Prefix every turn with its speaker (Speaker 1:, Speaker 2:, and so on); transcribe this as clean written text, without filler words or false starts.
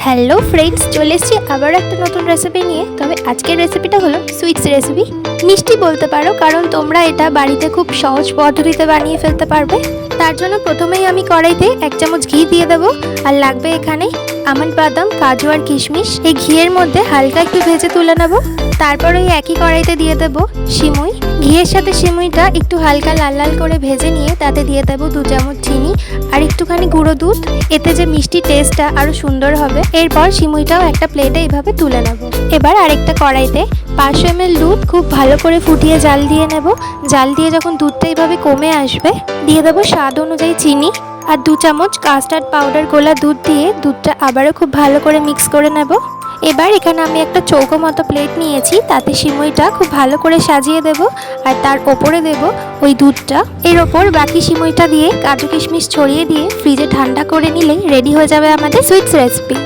Speaker 1: Hello friends, চলে এসেছি আবার একটা নতুন রেসিপি নিয়ে। তবে আজকের রেসিপিটা হলো সুইটস রেসিপি, মিষ্টি বলতে পারো, কারণ তোমরা এটা বাড়িতে খুব সহজ পদ্ধতিতে বানিয়ে ফেলতে পারবে। তার জন্য প্রথমেই আমি কড়াইতে 1 চামচ ঘি দিয়ে দেবো। আর লাগবে এখানে আমন্ড, বাদাম, কাজু আর কিশমিশ। এই ঘিয়ের মধ্যে হালকা একটু ভেজে তুলে নেব। তারপর ওই একই কড়াইতে দিয়ে দেবো সিমুই। ঘিয়ের সাথে সিমুইটা একটু হালকা লাল লাল করে ভেজে নিয়ে তাতে দিয়ে দেবো 2 চামচ চিনি আর একটুখানি গুঁড়ো দুধ। এতে যে মিষ্টি টেস্টটা আরও সুন্দর হবে। এরপর সিমুইটাও একটা প্লেটে এইভাবে তুলে নেব। এবার আরেকটা কড়াইতে 500 ml দুধ খুব ভালো করে ফুটিয়ে জাল দিয়ে নেব। জাল দিয়ে যখন দুধটা এইভাবে কমে আসবে, দিয়ে দেবো স্বাদ অনুযায়ী চিনি আর 2 চামচ কাস্টার্ড পাউডার গোলা দুধ দিয়ে দুধটা আবারও খুব ভালো করে মিক্স করে নেব। এবার এখানে আমি একটা চৌকো মতো প্লেট নিয়েছি, তাতে সিমুইটা খুব ভালো করে সাজিয়ে দেব আর তার ওপরে দেব ওই দুধটা। এর ওপর বাকি সিমুইটা দিয়ে কাজু কিশমিশ ছড়িয়ে দিয়ে ফ্রিজে ঠান্ডা করে নিলেই রেডি হয়ে যাবে আমাদের সুইটস রেসিপি।